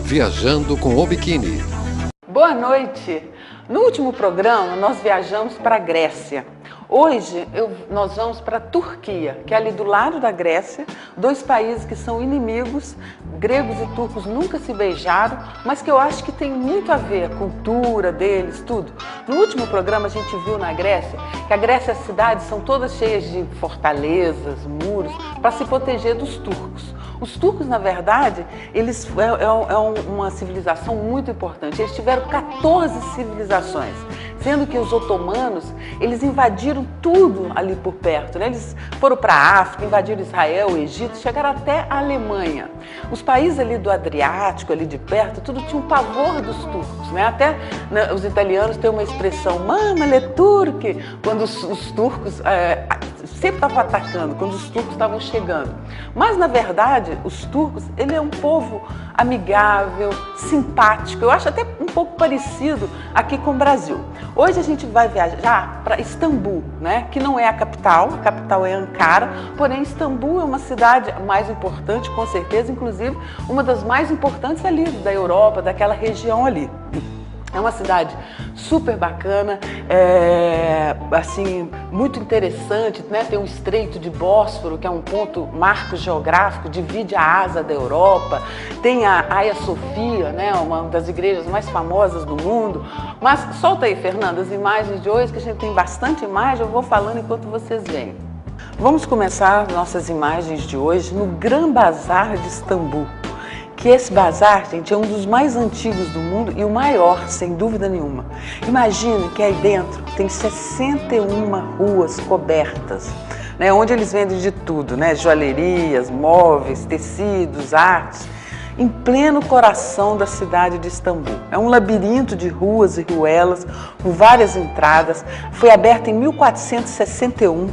Viajando com o Biquíni. Boa noite! No último programa, nós viajamos para a Grécia. Hoje, nós vamos para a Turquia, que é ali do lado da Grécia, dois países que são inimigos, gregos e turcos nunca se beijaram, mas que eu acho que tem muito a ver, a cultura deles, tudo. No último programa, a gente viu na Grécia que a Grécia e as cidades são todas cheias de fortalezas, muros, para se proteger dos turcos. Os turcos, na verdade, eles uma civilização muito importante. Eles tiveram 14 civilizações, sendo que os otomanos, eles invadiram tudo ali por perto, né? Eles foram para a África, invadiram Israel, o Egito, chegaram até a Alemanha. Os países ali do Adriático, ali de perto, tudo tinha um pavor dos turcos, né? Até os italianos têm uma expressão, mamma le turchi, quando os turcos sempre estavam atacando, quando os turcos estavam chegando. Mas, na verdade, os turcos, ele é um povo amigável, simpático, eu acho até um pouco parecido aqui com o Brasil. Hoje a gente vai viajar para Istambul, né? Que não é a capital é Ankara, porém Istambul é uma cidade mais importante, com certeza, inclusive uma das mais importantes ali da Europa, daquela região ali. É uma cidade super bacana, assim, muito interessante, né? Tem o Estreito de Bósforo, que é um ponto marco geográfico, divide a Ásia da Europa. Tem a Hagia Sophia, né? Uma das igrejas mais famosas do mundo. Mas solta aí, Fernanda, as imagens de hoje, que a gente tem bastante imagem, eu vou falando enquanto vocês veem. Vamos começar nossas imagens de hoje no Gran Bazar de Istambul. Que esse bazar, gente, é um dos mais antigos do mundo e o maior, sem dúvida nenhuma. Imagine que aí dentro tem 61 ruas cobertas, né, onde eles vendem de tudo, né, joalherias, móveis, tecidos, artes, em pleno coração da cidade de Istambul. É um labirinto de ruas e ruelas, com várias entradas, foi aberto em 1461.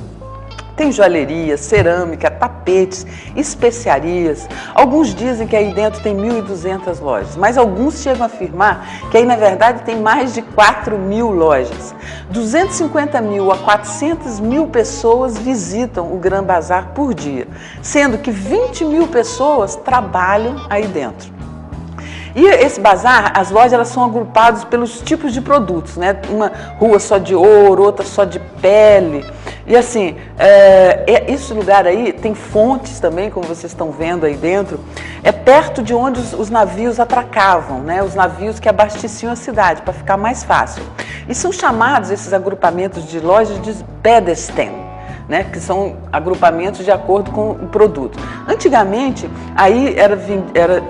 Tem joalheria, cerâmica, tapetes, especiarias. Alguns dizem que aí dentro tem 1.200 lojas, mas alguns chegam a afirmar que aí na verdade tem mais de 4.000 lojas. 250.000 a 400.000 pessoas visitam o Gran Bazar por dia, sendo que 20.000 pessoas trabalham aí dentro. E esse bazar, as lojas, elas são agrupadas pelos tipos de produtos, né? Uma rua só de ouro, outra só de pele. E assim, esse lugar aí tem fontes também, como vocês estão vendo aí dentro. É perto de onde os navios atracavam, né? Os navios que abasteciam a cidade, para ficar mais fácil. E são chamados, esses agrupamentos de lojas, de Bedesten, né, que são agrupamentos de acordo com o produto. Antigamente, aí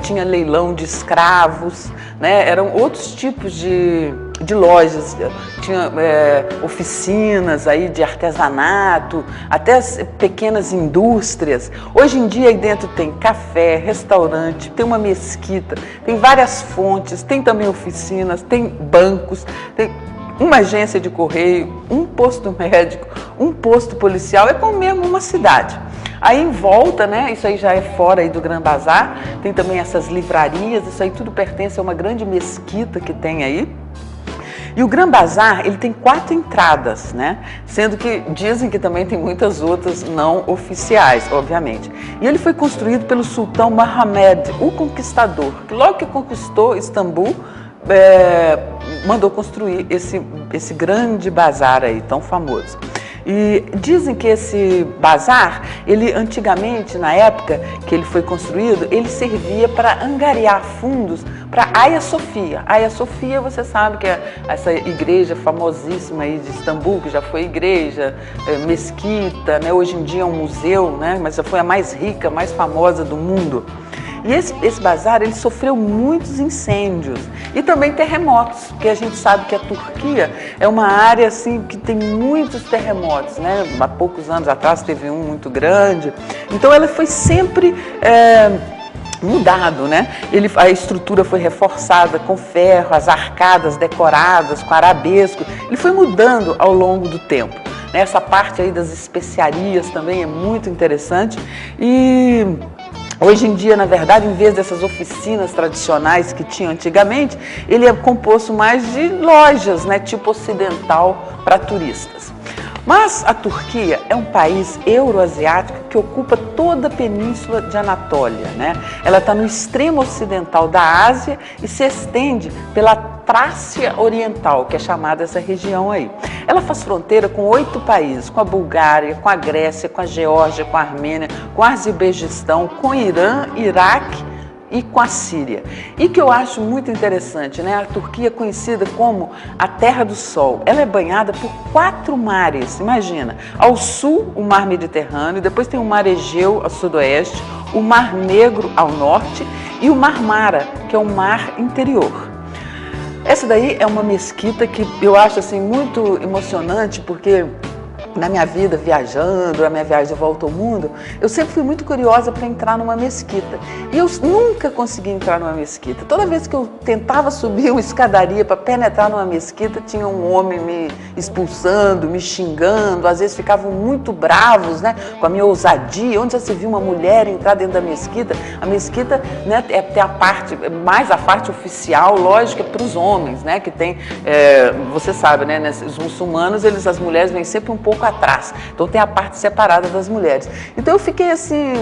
tinha leilão de escravos, né, eram outros tipos de lojas, tinha oficinas aí de artesanato, até as pequenas indústrias. Hoje em dia aí dentro tem café, restaurante, tem uma mesquita, tem várias fontes, tem também oficinas, tem bancos, tem uma agência de correio, um posto médico, um posto policial, é como mesmo uma cidade. Aí em volta, né, isso aí já é fora aí do Gran Bazar, tem também essas livrarias, isso aí tudo pertence a uma grande mesquita que tem aí. E o Gran Bazar, ele tem 4 entradas, né? Sendo que dizem que também tem muitas outras não oficiais, obviamente. E ele foi construído pelo sultão Mohammed, o Conquistador, que logo que conquistou Istambul, mandou construir esse grande bazar aí, tão famoso. E dizem que esse bazar, ele antigamente, na época que ele foi construído, ele servia para angariar fundos para Hagia Sophia. Hagia Sophia, você sabe que é essa igreja famosíssima aí de Istambul, que já foi igreja, mesquita, né? Hoje em dia é um museu, né? Mas já foi a mais rica, mais famosa do mundo. E esse bazar, ele sofreu muitos incêndios e também terremotos, porque a gente sabe que a Turquia é uma área assim que tem muitos terremotos, né? Há poucos anos atrás teve um muito grande, então ela foi sempre mudado, né? A estrutura foi reforçada com ferro, as arcadas decoradas com arabesco, ele foi mudando ao longo do tempo. Essa parte aí das especiarias também é muito interessante e hoje em dia, na verdade, em vez dessas oficinas tradicionais que tinham antigamente, ele é composto mais de lojas, né, tipo ocidental para turistas. Mas a Turquia é um país euroasiático que ocupa toda a península de Anatólia, né? Ela está no extremo ocidental da Ásia e se estende pela Trácia Oriental, que é chamada essa região aí. Ela faz fronteira com 8 países, com a Bulgária, com a Grécia, com a Geórgia, com a Armênia, com o Azerbaijão, com o Irã, Iraque e com a Síria. E que eu acho muito interessante, né? A Turquia é conhecida como a Terra do Sol. Ela é banhada por 4 mares, imagina. Ao sul, o Mar Mediterrâneo, depois tem o Mar Egeu ao sudoeste, o Mar Negro ao norte e o Mar Mara, que é o mar interior. Essa daí é uma mesquita que eu acho assim muito emocionante, porque na minha vida viajando, na minha viagem de volta ao mundo, eu sempre fui muito curiosa para entrar numa mesquita. E eu nunca consegui entrar numa mesquita. Toda vez que eu tentava subir uma escadaria para penetrar numa mesquita, tinha um homem me expulsando, me xingando, às vezes ficavam muito bravos, né, com a minha ousadia. Onde já se viu uma mulher entrar dentro da mesquita? A mesquita, né, tem a parte, mais a parte oficial, lógica, para os homens, né, que tem, você sabe, né, os muçulmanos, as mulheres vêm sempre um pouco atrás, então tem a parte separada das mulheres. Então eu fiquei assim,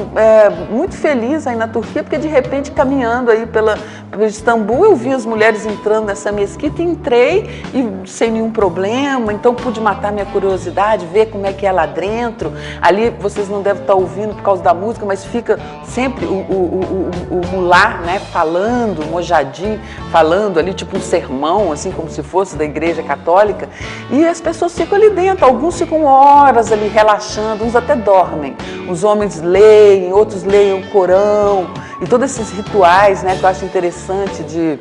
muito feliz aí na Turquia, porque de repente caminhando aí pela Istambul, eu vi as mulheres entrando nessa mesquita e entrei e sem nenhum problema, então pude matar minha curiosidade, ver como é que é lá dentro. Ali vocês não devem estar ouvindo por causa da música, mas fica sempre o mulá, né, falando, o mojadin falando ali, tipo um sermão, assim como se fosse da Igreja Católica, e as pessoas ficam ali dentro, alguns ficam horas ali relaxando, uns até dormem. Os homens leem, outros leem o Corão, e todos esses rituais, né, que eu acho interessante de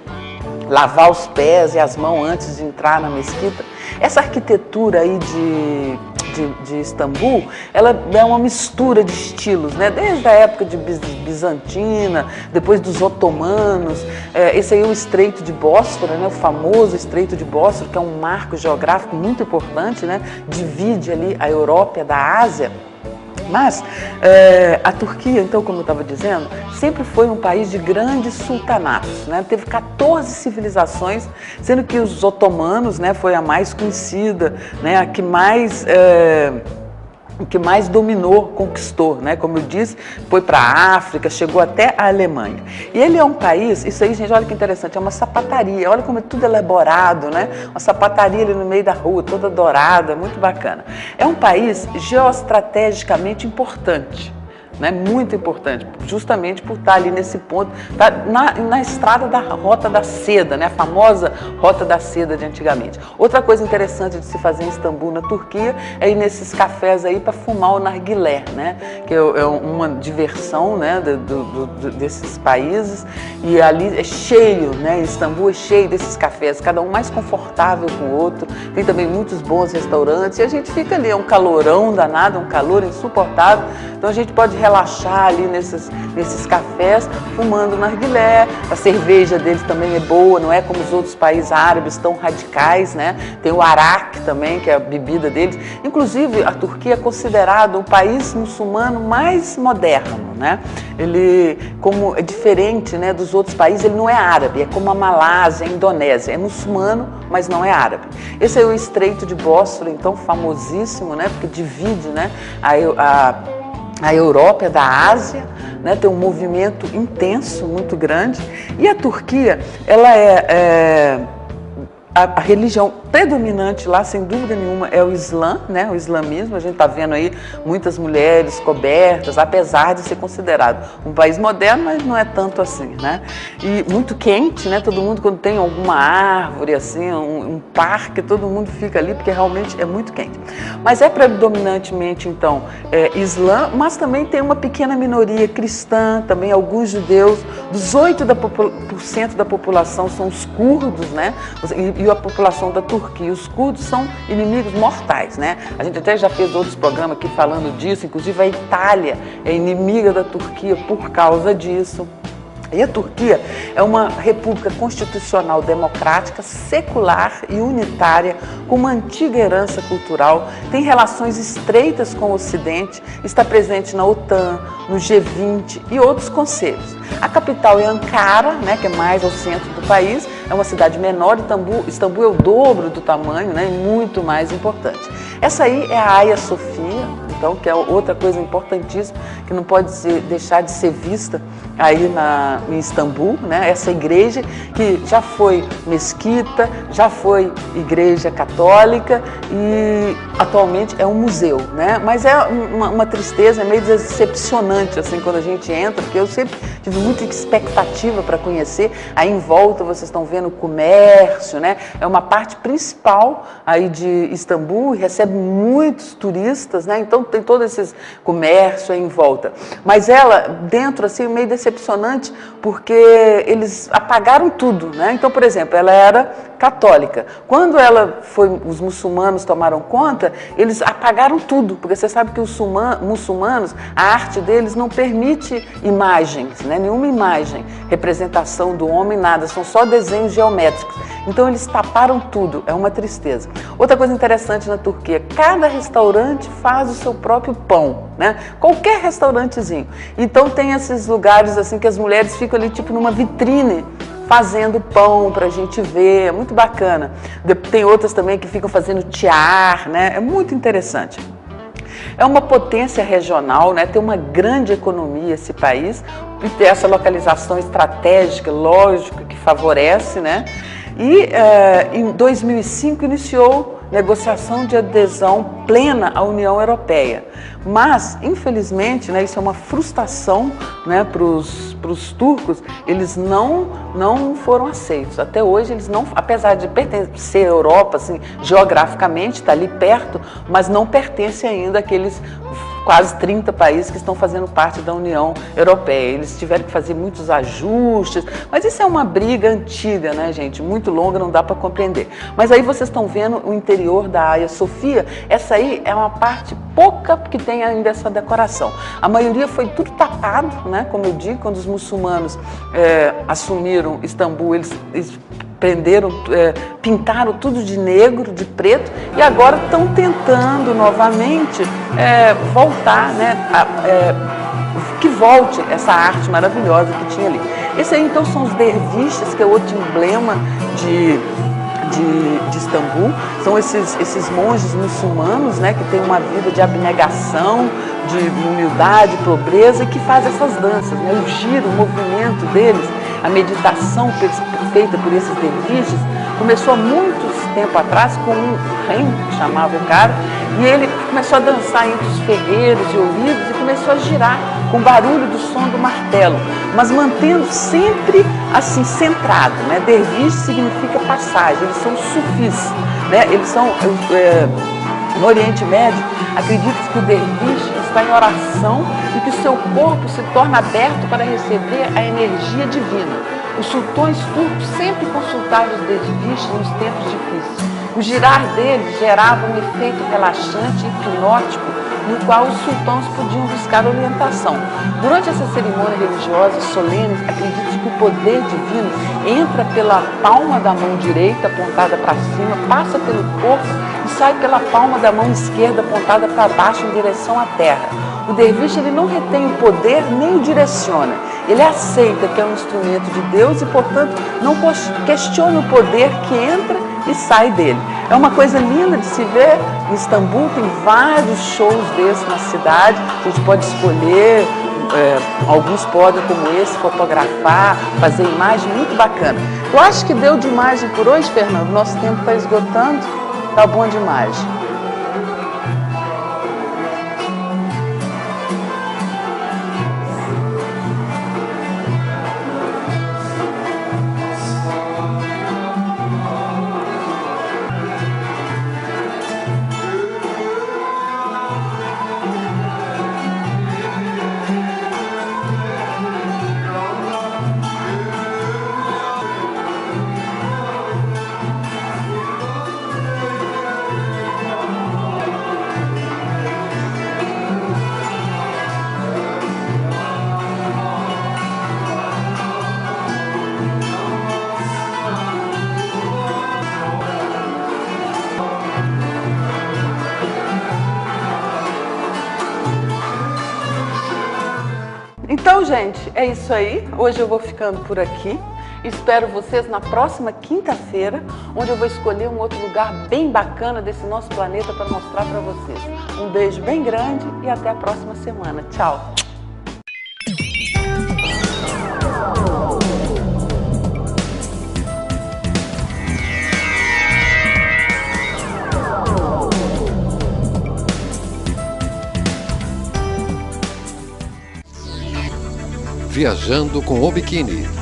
lavar os pés e as mãos antes de entrar na mesquita. Essa arquitetura aí de Istambul, ela é uma mistura de estilos, né? Desde a época de bizantina, depois dos otomanos, esse aí é o Estreito de Bósforo, né? O famoso Estreito de Bósforo, que é um marco geográfico muito importante, né? Divide ali a Europa da Ásia. Mas a Turquia, então, como eu estava dizendo, sempre foi um país de grandes sultanatos, né? Teve 14 civilizações, sendo que os otomanos, né, foi a mais conhecida, né, a que mais dominou, conquistou, né? Como eu disse, foi para a África, chegou até a Alemanha. E ele é um país, isso aí, gente, olha que interessante, é uma sapataria, olha como é tudo elaborado, né? Uma sapataria ali no meio da rua, toda dourada, muito bacana. É um país geoestrategicamente importante, né, muito importante, justamente por estar ali nesse ponto, tá na estrada da Rota da Seda, né, a famosa Rota da Seda de antigamente. Outra coisa interessante de se fazer em Istambul, na Turquia, é ir nesses cafés aí para fumar o narguilé, né, que é uma diversão, né, desses países, e ali é cheio, né, Istambul é cheio desses cafés, cada um mais confortável com o outro, tem também muitos bons restaurantes, e a gente fica ali, é um calorão danado, um calor insuportável, então a gente pode relaxar ali nesses cafés, fumando narguilé. A cerveja deles também é boa, não é como os outros países árabes tão radicais, né? Tem o arak também, que é a bebida deles. Inclusive, a Turquia é considerado o país muçulmano mais moderno, né? Ele, como é diferente, né, dos outros países, ele não é árabe, é como a Malásia, a Indonésia, é muçulmano, mas não é árabe. Esse é o Estreito de Bósforo, então, famosíssimo, né? Porque divide, né, a Europa da Ásia, né, tem um movimento intenso, muito grande, e a Turquia, ela a religião predominante lá, sem dúvida nenhuma, é o Islã, né? O islamismo. A gente está vendo aí muitas mulheres cobertas, apesar de ser considerado um país moderno, mas não é tanto assim, né? E muito quente, né? Todo mundo, quando tem alguma árvore, assim, um parque, todo mundo fica ali, porque realmente é muito quente. Mas é predominantemente, então, Islã, mas também tem uma pequena minoria cristã, também alguns judeus. 18% da população são os curdos, né? E a população da Turquia. Os curdos são inimigos mortais, né? A gente até já fez outros programas aqui falando disso, inclusive a Itália é inimiga da Turquia por causa disso. E a Turquia é uma república constitucional democrática, secular e unitária, com uma antiga herança cultural, tem relações estreitas com o Ocidente, está presente na OTAN, no G20 e outros conselhos. A capital é Ankara, né, que é mais ao centro do país, é uma cidade menor, Istambul é o dobro do tamanho, né, e muito mais importante. Essa aí é a Hagia Sophia, então, que é outra coisa importantíssima, que não pode deixar de ser vista aí em Istambul, né? Essa igreja que já foi mesquita, já foi igreja católica e atualmente é um museu, né? Mas é uma tristeza, é meio decepcionante assim quando a gente entra, porque eu sempre tive muita expectativa para conhecer. Aí em volta vocês estão vendo o comércio, né? É uma parte principal aí de Istambul e recebe muitos turistas, né? Então tem todo esse comércio aí em volta. Mas ela, dentro, assim, meio decepcionante, porque eles apagaram tudo, né? Então, por exemplo, ela era católica. Quando os muçulmanos tomaram conta, eles apagaram tudo, porque você sabe que os muçulmanos, a arte deles não permite imagens, né? Nenhuma imagem, representação do homem, nada, são só desenhos geométricos. Então eles taparam tudo, é uma tristeza. Outra coisa interessante na Turquia, cada restaurante faz o seu próprio pão, né? Qualquer restaurantezinho. Então tem esses lugares assim que as mulheres ficam ali tipo numa vitrine, fazendo pão para a gente ver, é muito bacana. Tem outras também que ficam fazendo tiar, né? É muito interessante. É uma potência regional, né? Tem uma grande economia esse país, e tem essa localização estratégica, lógico, que favorece, né? E em 2005 iniciou negociação de adesão plena à União Europeia. Mas, infelizmente, né, isso é uma frustração, né, para os turcos, eles não foram aceitos. Até hoje, eles não, apesar de pertencer à Europa, assim, geograficamente, está ali perto, mas não pertence ainda àqueles quase 30 países que estão fazendo parte da União Europeia. Eles tiveram que fazer muitos ajustes, mas isso é uma briga antiga, né, gente? Muito longa, não dá para compreender. Mas aí vocês estão vendo o interior da Hagia Sophia, essa aí é uma parte pouca que tem ainda essa decoração. A maioria foi tudo tapado, né? Como eu digo, quando os muçulmanos assumiram Istambul, eles pintaram tudo de negro, de preto, e agora estão tentando novamente voltar, né, que volte essa arte maravilhosa que tinha ali. Esse aí então são os derviches, que é outro emblema de Istambul, são esses monges muçulmanos, né, que têm uma vida de abnegação, de humildade, pobreza, e que fazem essas danças, né, o giro, o movimento deles, a meditação feita por esses derviches, começou há muito tempo atrás com um rei, que chamava o cara, e ele começou a dançar entre os ferreiros e olivos e começou a girar com o barulho do som do martelo, mas mantendo sempre assim, centrado, né? Derviche significa passagem, eles são sufis, né? Eles são, no Oriente Médio, acredita-se que o derviche está em oração e que o seu corpo se torna aberto para receber a energia divina. Os sultões turcos sempre consultavam os derviches nos tempos difíceis. O girar deles gerava um efeito relaxante e hipnótico, no qual os sultões podiam buscar orientação. Durante essa cerimônia religiosa solene, acredite que o poder divino entra pela palma da mão direita apontada para cima, passa pelo corpo e sai pela palma da mão esquerda apontada para baixo em direção à terra. O derviche ele não retém o poder nem o direciona. Ele aceita que é um instrumento de Deus e, portanto, não questiona o poder que entra e sai dele. É uma coisa linda de se ver. Em Istambul tem vários shows desses na cidade. A gente pode escolher, alguns podem, como esse, fotografar, fazer imagem, muito bacana. Eu acho que deu de imagem por hoje, Fernando. Nosso tempo está esgotando. Tá bom de imagem. Então, gente, é isso aí. Hoje eu vou ficando por aqui. Espero vocês na próxima quinta-feira, onde eu vou escolher um outro lugar bem bacana desse nosso planeta para mostrar para vocês. Um beijo bem grande e até a próxima semana. Tchau! Viajando com o Biquíni.